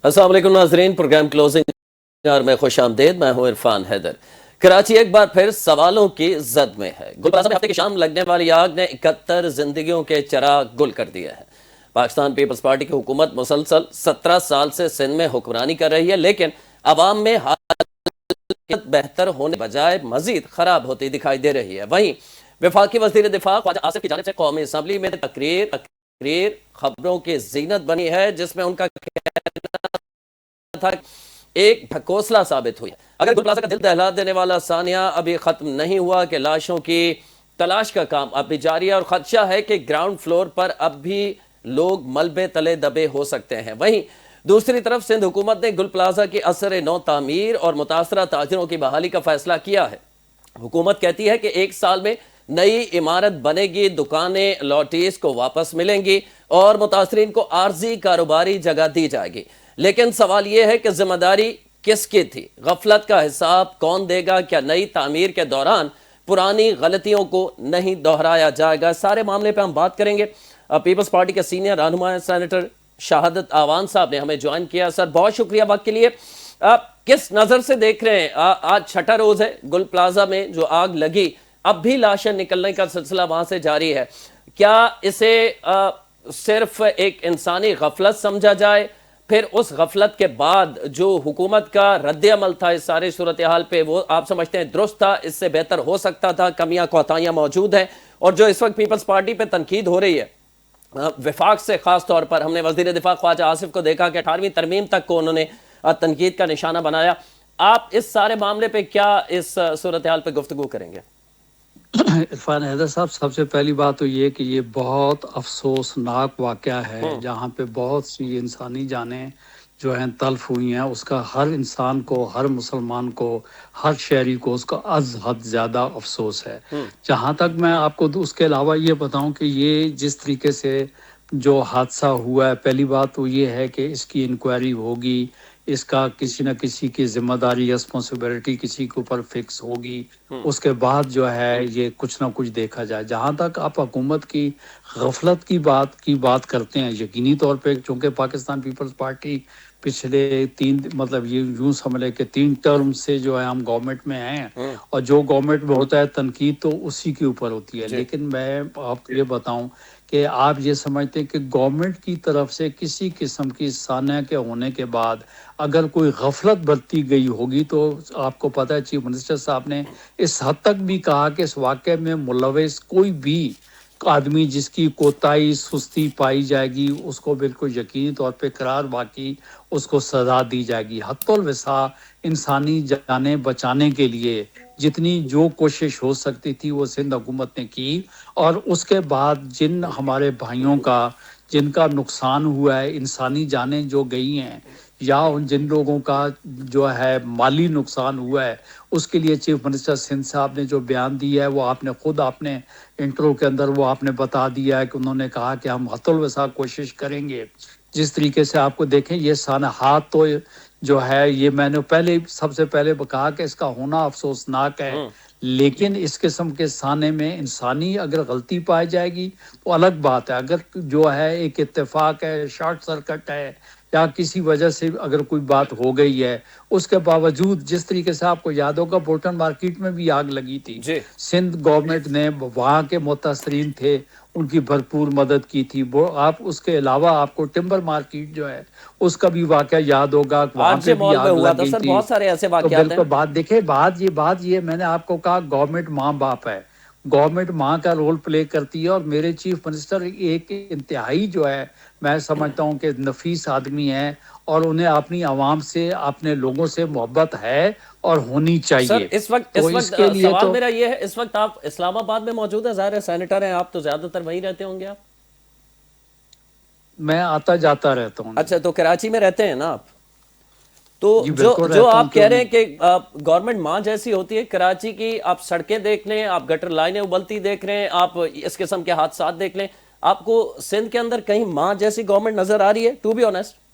السلام علیکم ناظرین، پروگرام کلوزنگ اور میں خوش آمدید، میں ہوں عرفان حیدر۔ کراچی ایک بار پھر سوالوں کی زد میں ہے۔ گل پلازہ میں ہفتے کی شام لگنے والی آگ نے 71 زندگیوں کے چراغ گل کر دیا ہے۔ پاکستان پیپلز پارٹی کی حکومت مسلسل 17 سال سے سندھ میں حکمرانی کر رہی ہے، لیکن عوام میں حالت بہتر ہونے بجائے مزید خراب ہوتی دکھائی دے رہی ہے۔ وہیں وفاقی وزیر دفاع خواجہ آصف کی جانب سے قومی اسمبلی میں تقریر خبروں کی زینت بنی ہے، جس میں ان کا تھا ایک ڈھکوسلا ثابت ہوئی ہے۔ اگر گل پلازہ کا دل دہلا دینے والا ثانیہ ابھی ختم نہیں ہوا کہ لاشوں کی تلاش کا کام اب بھی جاری ہے اور خدشہ ہے کہ گراؤنڈ فلور پر اب بھی لوگ ملبے تلے دبے ہو سکتے ہیں۔ وہیں دوسری طرف سندھ حکومت نے گل پلازہ کی اثر نو تعمیر اور متاثرہ تاجروں کی بحالی کا فیصلہ کیا ہے۔ حکومت کہتی ہے کہ 1 سال میں نئی عمارت بنے گی، دکانیں لوٹیس کو واپس ملیں گی اور متاثرین کو عارضی کاروباری جگہ دی جائے گی۔ لیکن سوال یہ ہے کہ ذمہ داری کس کی تھی؟ غفلت کا حساب کون دے گا؟ کیا نئی تعمیر کے دوران پرانی غلطیوں کو نہیں دہرایا جائے گا؟ سارے معاملے پہ ہم بات کریں گے۔ پیپلز پارٹی کے سینئر رہنما سینیٹر شہادت آوان صاحب نے ہمیں جوائن کیا۔ سر بہت شکریہ وقت کے لیے۔ کس نظر سے دیکھ رہے ہیں؟ آج چھٹا روز ہے گل پلازہ میں جو آگ لگی، اب بھی لاشیں نکلنے کا سلسلہ وہاں سے جاری ہے۔ کیا اسے صرف ایک انسانی غفلت سمجھا جائے؟ پھر اس غفلت کے بعد جو حکومت کا رد عمل تھا اس سارے صورتحال پہ، وہ آپ سمجھتے ہیں درست تھا، اس سے بہتر ہو سکتا تھا، کمیاں کوتاہیاں موجود ہیں؟ اور جو اس وقت پیپلز پارٹی پہ تنقید ہو رہی ہے وفاق سے، خاص طور پر ہم نے وزیر دفاع خواجہ آصف کو دیکھا کہ 18ویں ترمیم تک کو انہوں نے تنقید کا نشانہ بنایا، آپ اس سارے معاملے پہ کیا اس صورتحال پہ گفتگو کریں گے؟ عرفان حیدر صاحب، سب سے پہلی بات تو یہ کہ یہ بہت افسوسناک واقعہ ہے جہاں پہ بہت سی انسانی جانیں جو ہیں تلف ہوئی ہیں۔ اس کا ہر انسان کو، ہر مسلمان کو، ہر شہری کو اس کا از حد زیادہ افسوس ہے۔ جہاں تک میں آپ کو اس کے علاوہ یہ بتاؤں کہ یہ جس طریقے سے جو حادثہ ہوا ہے، پہلی بات تو یہ ہے کہ اس کی انکوائری ہوگی، اس کا کسی نہ کسی کی ذمہ داری، رسپانسبلٹی کسی کے اوپر فکس ہوگی، اس کے بعد جو ہے یہ کچھ نہ کچھ دیکھا جائے۔ جہاں تک آپ حکومت کی غفلت کی بات کرتے ہیں، یقینی طور پہ چونکہ پاکستان پیپلز پارٹی پچھلے مطلب یہ یوں سمجھ لیں کہ 3 ٹرم سے جو ہے ہم گورنمنٹ میں ہیں، اور جو گورنمنٹ میں ہوتا ہے تنقید تو اسی کے اوپر ہوتی ہے۔ لیکن میں آپ کو یہ بتاؤں کہ آپ یہ سمجھتے ہیں کہ گورنمنٹ کی طرف سے کسی قسم کی سانحہ کے ہونے کے بعد اگر کوئی غفلت برتی گئی ہوگی تو آپ کو پتہ ہے چیف منسٹر صاحب نے اس حد تک بھی کہا کہ اس واقعے میں ملوث کوئی بھی آدمی جس کی کوتاہی سستی پائی جائے گی اس کو بالکل یقینی طور پہ قرار واقعی اس کو سزا دی جائے گی۔ حتی الوسع انسانی جانیں بچانے کے لیے جتنی جو کوشش ہو سکتی تھی وہ سندھ حکومت نے کی، اور اس کے بعد جن ہمارے بھائیوں کا جن کا نقصان ہوا ہے، انسانی جانیں جو گئی ہیں یا جن لوگوں کا جو ہے مالی نقصان ہوا ہے، اس کے لیے چیف منسٹر سندھ صاحب نے جو بیان دیا ہے وہ آپ نے خود اپنے انٹرو کے اندر وہ آپ نے بتا دیا ہے کہ انہوں نے کہا کہ ہم حتی الوسع کوشش کریں گے۔ جس طریقے سے آپ کو دیکھیں یہ سانحات تو جو ہے یہ میں نے سب سے پہلے کہا کہ اس کا ہونا افسوسناک ہے، لیکن اس قسم کے سانے میں انسانی اگر غلطی پائی جائے گی تو الگ بات ہے۔ اگر جو ہے ایک اتفاق ہے، شارٹ سرکٹ ہے یا کسی وجہ سے اگر کوئی بات ہو گئی ہے، اس کے باوجود جس طریقے سے آپ کو یاد ہوگا بورٹن مارکیٹ میں بھی آگ لگی تھی، سندھ گورنمنٹ نے وہاں کے متاثرین تھے ان کی بھرپور مدد کی تھی۔ وہ آپ اس کے علاوہ آپ کو ٹمبر مارکیٹ جو ہے اس کا بھی واقعہ یاد ہوگا، وہاں پہ بھی آگ لگ گئی تھی۔ بہت سارے ایسے تو واقعات ہیں۔ بالکل بات دیکھیں، بات یہ میں نے آپ کو کہا گورنمنٹ ماں باپ ہے، گورنمنٹ ماں کا رول پلے کرتی ہے، اور میرے چیف منسٹر ایک انتہائی جو ہے میں سمجھتا ہوں کہ نفیس آدمی ہے، اور انہیں اپنی عوام سے اپنے لوگوں سے محبت ہے اور ہونی چاہیے۔ سر اس وقت کے لیے سوال تو میرا یہ ہے، اس وقت آپ اسلام آباد میں موجود ہیں، ظاہر ہے سینیٹر ہیں آپ تو زیادہ تر وہیں رہتے ہوں گے آپ؟ میں آتا جاتا رہتا ہوں۔ اچھا، تو کراچی میں رہتے ہیں نا آپ؟ تو جی جو بالکل جو رہتا ہوں، آپ کہہ رہے ہیں کہ گورنمنٹ ماں جیسی ہوتی ہے کراچی کی، آپ سڑکیں دیکھ لیں، آپ گٹر لائنیں ابلتی دیکھ رہے ہیں، آپ اس قسم کے حادثات دیکھ لیں، آپ کو سندھ کے اندر کہیں ماں جیسی گورنمنٹ نظر آ رہی ہے؟ ٹو بی آنیسٹ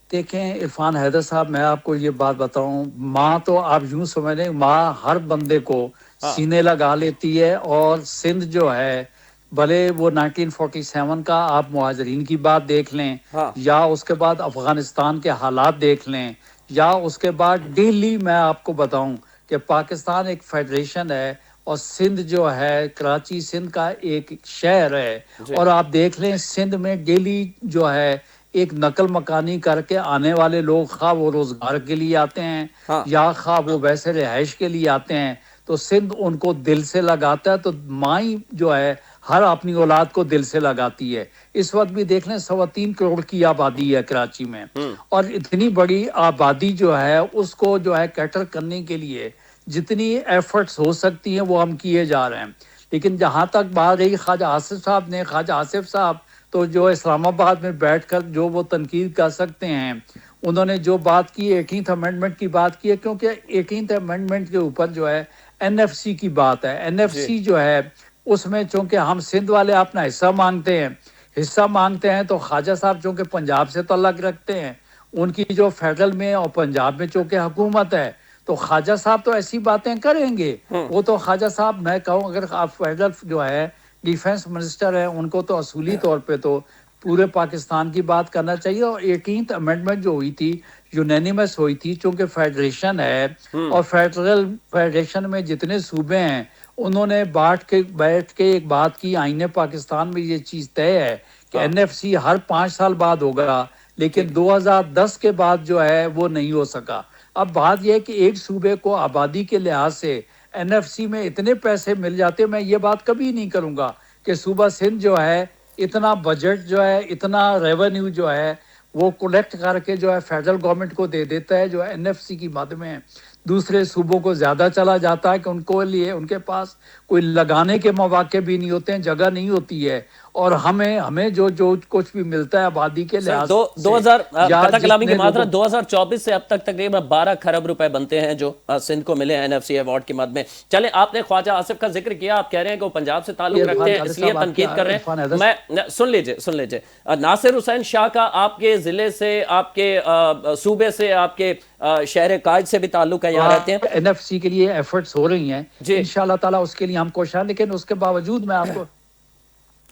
دیکھیں عرفان حیدر صاحب، میں آپ کو یہ بات بتاؤں، ماں تو آپ یوں سمجھ لیں ماں ہر بندے کو سینے لگا لیتی ہے، اور سندھ جو ہے بھلے وہ 1947 کا آپ مہاجرین کی بات دیکھ لیں، ہاں یا اس کے بعد افغانستان کے حالات دیکھ لیں، یا اس کے بعد ڈیلی میں آپ کو بتاؤں کہ پاکستان ایک فیڈریشن ہے، اور سندھ جو ہے کراچی سندھ کا ایک شہر ہے، جی اور آپ دیکھ لیں سندھ میں ڈیلی جو ہے ایک نقل مکانی کر کے آنے والے لوگ، خواہ وہ روزگار کے لیے آتے ہیں ہاں یا خواہ وہ ویسے رہائش کے لیے آتے ہیں، تو سندھ ان کو دل سے لگاتا ہے، تو مائی جو ہے ہر اپنی اولاد کو دل سے لگاتی ہے۔ اس وقت بھی دیکھ لیں 3.25 کروڑ کی آبادی ہے کراچی میں، ہوں اور اتنی بڑی آبادی جو ہے اس کو جو ہے کیٹر کرنے کے لیے جتنی ایفرٹس ہو سکتی ہیں وہ ہم کیے جا رہے ہیں۔ لیکن جہاں تک بات رہی خواجہ آصف صاحب نے، خواجہ آصف صاحب تو جو اسلام آباد میں بیٹھ کر جو وہ تنقید کر سکتے ہیں، انہوں نے جو بات کی 18th امینڈمنٹ کی بات کی ہے، کیونکہ 18th امینڈمنٹ کے اوپر جو ہے این ایف سی کی بات ہے۔ این ایف جی سی جو ہے اس میں چونکہ ہم سندھ والے اپنا حصہ مانگتے ہیں تو خواجہ صاحب چونکہ پنجاب سے تعلق رکھتے ہیں، ان کی جو فیڈرل میں اور پنجاب میں چونکہ حکومت ہے، تو خواجہ صاحب تو ایسی باتیں کریں گے۔ ہوں وہ تو خواجہ صاحب، میں کہوں اگر آپ فیڈرل جو ہے ڈیفنس منسٹر ہیں، ان کو تو اصولی طور پہ تو پورے پاکستان کی بات کرنا چاہیے۔ اور 18th امینڈمنٹ جو ہوئی تھی یونینیمس ہوئی تھی، چونکہ فیڈریشن ہے، ہوں اور فیڈریشن میں جتنے صوبے ہیں انہوں نے بیٹھ کے ایک بات کی، آئین پاکستان میں یہ چیز طے ہے کہ ہاں این ایف سی ہر 5 سال بعد ہوگا، لیکن ٹھیک 2010 کے بعد جو ہے وہ نہیں ہو سکا۔ اب بات یہ ہے کہ ایک صوبے کو آبادی کے لحاظ سے این ایف سی میں اتنے پیسے مل جاتے، میں یہ بات کبھی نہیں کروں گا کہ صوبہ سندھ جو ہے اتنا بجٹ جو ہے، اتنا ریونیو جو ہے وہ کلیکٹ کر کے جو ہے فیڈرل گورنمنٹ کو دے دیتا ہے، جو این ایف سی کی مد میں دوسرے صوبوں کو زیادہ چلا جاتا ہے کہ ان کو لیے ان کے پاس کوئی لگانے کے مواقع بھی نہیں ہوتے ہیں، جگہ نہیں ہوتی ہے، اور ہمیں جو کچھ بھی ملتا ہے آبادی کے سر لحاظ دو سے ہزار یا قطع کلامی کی جتنے لوگوں، معذرت 2024 سے اب تک تقریباً 12 خرب روپے بنتے ہیں جو سندھ کو ملے ہیں این ایف سی ایوارڈ کی مد میں۔ چلیں، آپ نے خواجہ آصف کا ذکر کیا، آپ کہہ رہے ہیں کہ وہ پنجاب سے تعلق یہ رکھتے عرفان ہیں حیدر اس لیے صاحب، آپ تنقید کر رہے عرفان ہیں۔ حیدر میں سن لیجئے ناصر حسین شاہ کا آپ کے ضلع سے، آپ کے صوبے سے، آپ کے شہر قائد سے بھی تعلق ہے، یہاں رہتے ہیں این ایف سی کے لیے ایفرٹس ہو رہی ہیں، جی۔ انشاءاللہ تعالیٰ اس کے لیے ہم کوشاں، لیکن اس کے باوجود میں آپ کو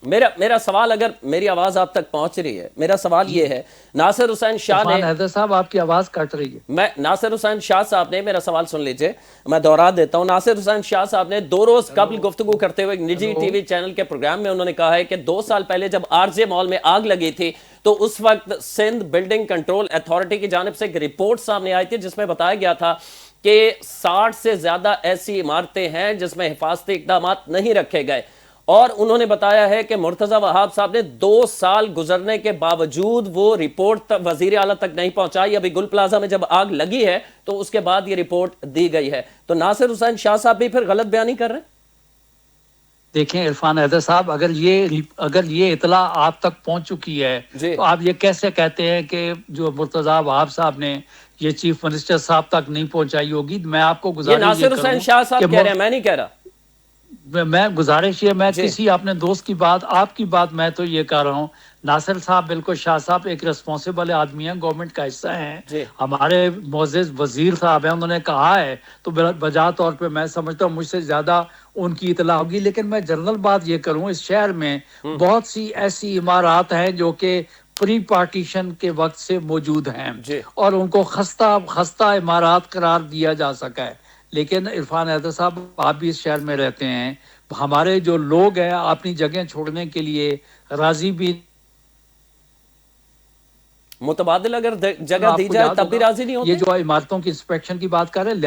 میرا سوال، اگر میری آواز آپ تک پہنچ رہی ہے، میرا سوال یہ ہے، ناصر حسین شاہ نے، عرفان حیدر صاحب آپ کی آواز کٹ رہی ہے۔ ناصر حسین شاہ صاحب نے، میرا سوال سن لیجئے، میں دہرا دیتا ہوں، ناصر حسین شاہ صاحب نے 2 روز قبل گفتگو کرتے ہوئے ایک نجی ٹی وی چینل کے پروگرام میں انہوں نے کہا ہے کہ 2 سال پہلے جب آرزے مال میں آگ لگی تھی تو اس وقت سندھ بلڈنگ کنٹرول اتھارٹی کی جانب سے ایک رپورٹ سامنے آئی تھی جس میں بتایا گیا تھا کہ 60 سے زیادہ ایسی عمارتیں ہیں جس میں حفاظتی اقدامات نہیں رکھے گئے، اور انہوں نے بتایا ہے کہ مرتضی وہاب صاحب نے 2 سال گزرنے کے باوجود وہ رپورٹ وزیر اعلیٰ تک نہیں پہنچائی۔ ابھی گل پلازا میں جب آگ لگی ہے تو اس کے بعد یہ رپورٹ دی گئی ہے، تو ناصر حسین شاہ صاحب بھی پھر غلط بیانی کر رہے ہیں؟ دیکھیں عرفان حیدر صاحب، اگر یہ اطلاع آپ تک پہنچ چکی ہے جی، تو آپ یہ کیسے کہتے ہیں کہ جو مرتضی وہاب صاحب نے یہ چیف منسٹر صاحب تک نہیں پہنچائی ہوگی؟ میں آپ کو یہ گزارش ناصر کروں حسین شاہ کہ صاحب کہہ رہے ہیں، میں نہیں کہہ رہا۔ میں گزارش یہ، میں جی کسی اپنے دوست کی بات، آپ کی بات میں تو یہ کہہ رہا ہوں، ناصر صاحب بالکل، شاہ صاحب ایک ریسپانسبل آدمی ہیں، گورنمنٹ کا حصہ ہیں، جی ہمارے معزز وزیر صاحب ہیں، انہوں نے کہا ہے تو بجا طور پہ میں سمجھتا ہوں مجھ سے زیادہ ان کی اطلاع ہوگی، لیکن میں جنرل بات یہ کروں، اس شہر میں بہت سی ایسی عمارات ہیں جو کہ پری پارٹیشن کے وقت سے موجود ہیں، جی اور ان کو خستہ عمارات قرار دیا جا سکا ہے، لیکن عرفان حیدر صاحب آپ بھی اس شہر میں رہتے ہیں، ہمارے جو لوگ ہیں اپنی جگہ چھوڑنے کے لیے راضی بھی، متبادل اگر جگہ آپ دی کو جائے یاد تب بھی ہوگا راضی نہیں یہ ہوتے؟ جو عمارتوں کی انسپیکشن کی بات کر رہے ہیں،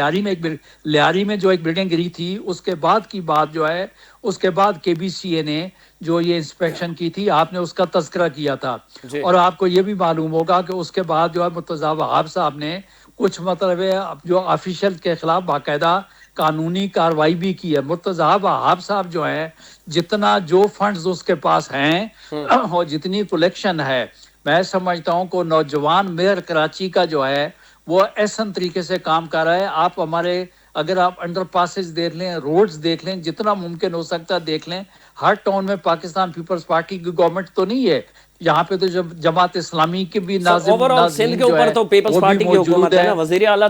لیاری میں جو ایک بلڈنگ گری تھی، اس کے بعد کی بات جو ہے، اس کے بعد کے بی سی اے نے جو یہ انسپیکشن کی تھی، آپ نے اس کا تذکرہ کیا تھا، جی اور آپ کو یہ بھی معلوم ہوگا کہ اس کے بعد جو ہے مرتضی وہاب صاحب نے کچھ مطلب ہے جو آفیشل کے خلاف باقاعدہ قانونی کارروائی بھی کی ہے۔ مرتضی وہاب صاحب جو ہے جتنا جو فنڈز اس کے پاس ہیں اور جتنی کلیکشن ہے، میں سمجھتا ہوں کہ نوجوان میئر کراچی کا جو ہے وہ احسن طریقے سے کام کر رہا ہے۔ آپ ہمارے اگر آپ انڈر پاسز دیکھ لیں، روڈز دیکھ لیں، جتنا ممکن ہو سکتا ہے دیکھ لیں، ہر ٹاؤن میں پاکستان پیپلز پارٹی کی گورنمنٹ تو نہیں ہے، یہاں پہ تو جماعت اسلامی کے بھی سر اوورآل سندھ ناظرین کے جو اوپر ہے تو پیپلز وہ بھی پارٹی کی موجود حکومت ہے نا، ہے۔ وزیر اعلیٰ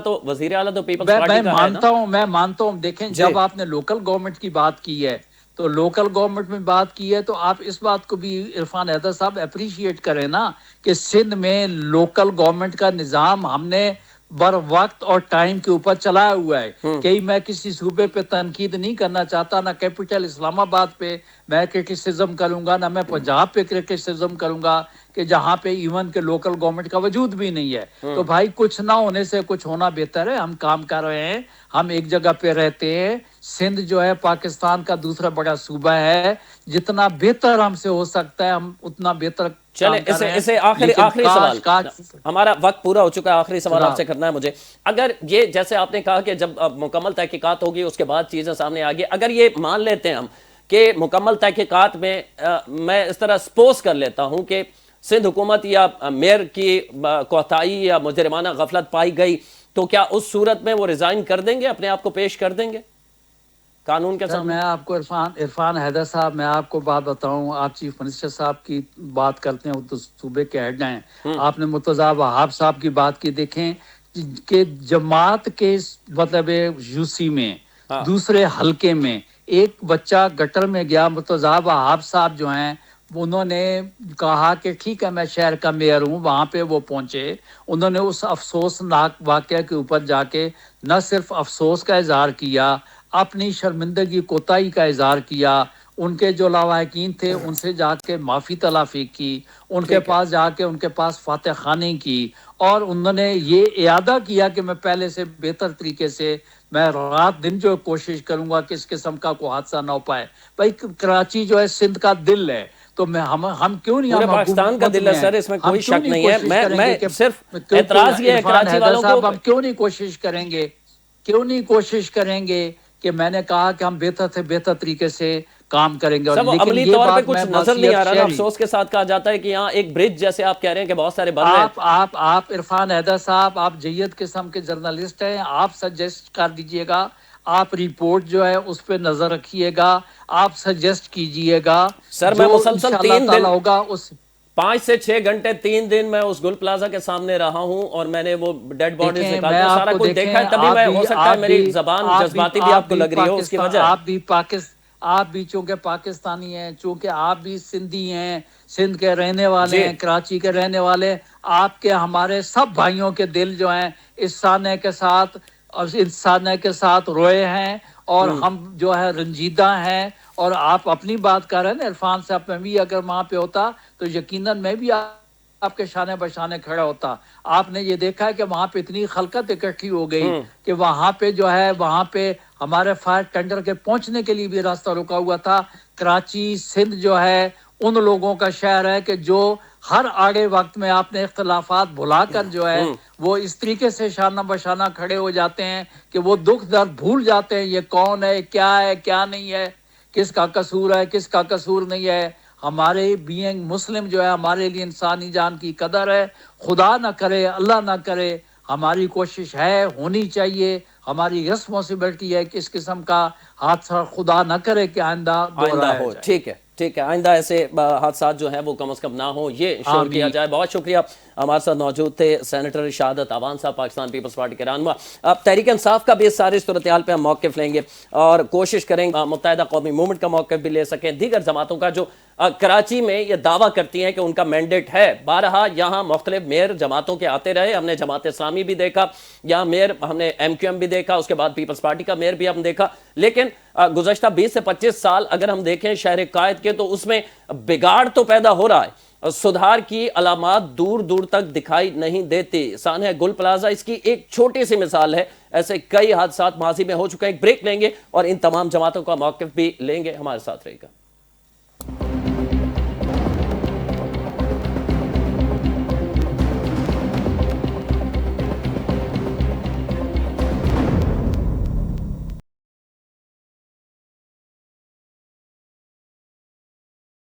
تو پیپلز میں پارٹی کا ہے نا۔ مانتا ہوں، دیکھیں جی جب آپ نے لوکل گورنمنٹ کی بات کی ہے تو لوکل گورنمنٹ میں بات کی ہے، تو آپ اس بات کو بھی عرفان حیدر صاحب اپریشیٹ کریں نا کہ سندھ میں لوکل گورنمنٹ کا نظام ہم نے بر وقت اور ٹائم کے اوپر چلایا ہوا ہے. کہ میں کسی صوبے پہ تنقید نہیں کرنا چاہتا، نہ کیپٹل اسلام آباد پہ میں کرٹیسزم کروں گا، نہ میں پنجاب پہ کرٹیسزم کروں گا کہ جہاں پہ ایون کے لوکل گورنمنٹ کا وجود بھی نہیں ہے. تو بھائی کچھ نہ ہونے سے کچھ ہونا بہتر ہے. ہم کام کر رہے ہیں، ہم ایک جگہ پہ رہتے ہیں. سندھ جو ہے پاکستان کا دوسرا بڑا صوبہ ہے. جتنا بہتر ہم سے ہو سکتا ہے ہم اتنا بہتر چلیں کام کر رہے ہیں. اسے آخری سوال، ہمارا وقت پورا ہو چکا ہے، آخری سوال آپ سے کرنا ہے مجھے. اگر یہ جیسے آپ نے کہا کہ جب مکمل تحقیقات ہوگی اس کے بعد چیزیں سامنے آگی، اگر یہ مان لیتے ہیں ہم کہ مکمل تحقیقات میں میں اس طرح سپوز کر لیتا ہوں کہ سندھ حکومت یا میئر کی کوتاہی یا مجرمانہ غفلت پائی گئی، تو کیا اس صورت میں وہ ریزائن کر دیں گے، اپنے آپ کو پیش کر دیں گے قانون کے سامنے؟ میں آپ کو عرفان حیدر صاحب، میں آپ کو بات بتاؤں. آپ چیف منسٹر صاحب کی بات کرتے ہیں، وہ تو صوبے کے ہیڈ ہیں. آپ نے مرتضیٰ وہاب صاحب کی بات کی، دیکھیں کہ جماعت کے مطلب یو سی میں دوسرے حلقے میں ایک بچہ گٹر میں گیا. مرتضیٰ وہاب صاحب جو ہیں انہوں نے کہا کہ ٹھیک ہے میں شہر کا میئر ہوں. وہاں پہ وہ پہنچے، انہوں نے اس افسوسناک واقعہ کے اوپر جا کے نہ صرف افسوس کا اظہار کیا، اپنی شرمندگی کوتاہی کا اظہار کیا. ان کے جو لواحقین تھے ان سے جا کے معافی تلافی کی، ان کے پاس جا کے ان کے پاس فاتح خوانی کی، اور انہوں نے یہ اعادہ کیا کہ میں پہلے سے بہتر طریقے سے میں رات دن جو کوشش کروں گا کہ اس قسم کا کوئی حادثہ نہ ہو پائے. بھائی کراچی جو ہے سندھ کا دل ہے، تو ہم کیوں نہیں، پورے پاکستان کا دل ہے سر، اس میں کوئی شک نہیں ہے. میں صرف اعتراض یہ ہے کراچی والوں کو، ہم کیوں نہیں کوشش کریں گے، کیوں نہیں کوشش کریں گے کہ میں نے کہا کہ ہم بہتر سے بہتر طریقے سے کام کریں گے. سب عملی طور پہ کچھ نظر نہیں آ رہا نا. افسوس کے ساتھ کہا جاتا ہے کہ یہاں ایک برج جیسے آپ کہہ رہے ہیں کہ بہت سارے بن رہے ہیں. آپ عرفان حیدر صاحب، آپ جید قسم کے جرنلسٹ ہیں، آپ سجیسٹ کر دیجئے گا، آپ رپورٹ جو ہے اس پہ نظر رکھیے گا، آپ سجیسٹ کیجئے گا. سر میں مسلسل 3 دن ہوگا اس 5 سے 6 گھنٹے 3 دن میں اس گل پلازا کے سامنے رہا ہوں، اور میں نے وہ ڈیڈ باڈیز نکالتے ہیں، سارا کچھ دیکھا ہے. تبھی میں ہو سکتا ہے میری زبان جذباتی بھی آپ کو لگ رہی ہو، اس کی وجہ آپ بھی چونکہ پاکستانی ہیں، چونکہ آپ بھی سندھی ہیں، سندھ کے رہنے والے ہیں، کراچی کے رہنے والے، آپ کے ہمارے سب بھائیوں کے دل جو ہیں اس سانے کے ساتھ روئے ہیں، اور ہم جو ہے رنجیدہ ہیں. اور آپ اپنی بات کر رہے ہیں نا عرفان صاحب، میں بھی اگر وہاں پہ ہوتا تو یقیناً میں بھی آپ کے شانے بشانے کھڑا ہوتا. آپ نے یہ دیکھا ہے کہ وہاں پہ اتنی خلقت اکٹھی ہو گئی کہ وہاں پہ جو ہے وہاں پہ ہمارے فائر ٹینڈر کے پہنچنے کے لیے بھی راستہ رکا ہوا تھا. کراچی سندھ جو ہے ان لوگوں کا شہر ہے کہ جو ہر آڑے وقت میں آپ نے اختلافات بھلا کر جو ہے وہ اس طریقے سے شانہ بشانہ کھڑے ہو جاتے ہیں کہ وہ دکھ درد بھول جاتے ہیں، یہ کون ہے کیا نہیں ہے، کس کا قصور ہے کس کا قصور نہیں ہے. ہمارے بینگ مسلم جو ہے ہمارے لیے انسانی جان کی قدر ہے. خدا نہ کرے، اللہ نہ کرے، ہماری کوشش ہے، ہونی چاہیے، ہماری ریسپانسبلٹی ہے کہ اس قسم کا حادثہ خدا نہ کرے کہ آئندہ ہو. ٹھیک ہے آئندہ ایسے حادثات جو ہیں وہ کم از کم نہ ہوں، یہ انشور کیا جائے. بہت شکریہ. ہمارے ساتھ موجود تھے سینیٹر شہادت اعوان صاحب، پاکستان پیپلز پارٹی کے رہنما. اب تحریک انصاف کا بھی اس ساری صورتحال پہ ہم موقف لیں گے اور کوشش کریں گے متحدہ قومی موومنٹ کا موقف بھی لے سکیں، دیگر جماعتوں کا جو کراچی میں یہ دعویٰ کرتی ہیں کہ ان کا مینڈیٹ ہے. بارہا یہاں مختلف میئر جماعتوں کے آتے رہے، ہم نے جماعت اسلامی بھی دیکھا، یہاں میئر ہم نے MQM بھی دیکھا، اس کے بعد پیپلز پارٹی کا میئر بھی ہم دیکھا. لیکن گزشتہ 20 سے 25 سال اگر ہم دیکھیں شہر قائد کے، تو اس میں بگاڑ تو پیدا ہو رہا ہے، سدھار کی علامات دور دور تک دکھائی نہیں دیتی. سانحہ گل پلازا اس کی ایک چھوٹی سی مثال ہے. ایسے کئی حادثات ماضی میں ہو چکے ہیں. ایک بریک لیں گے اور ان تمام جماعتوں کا موقف بھی لیں گے. ہمارے ساتھ رہے گا.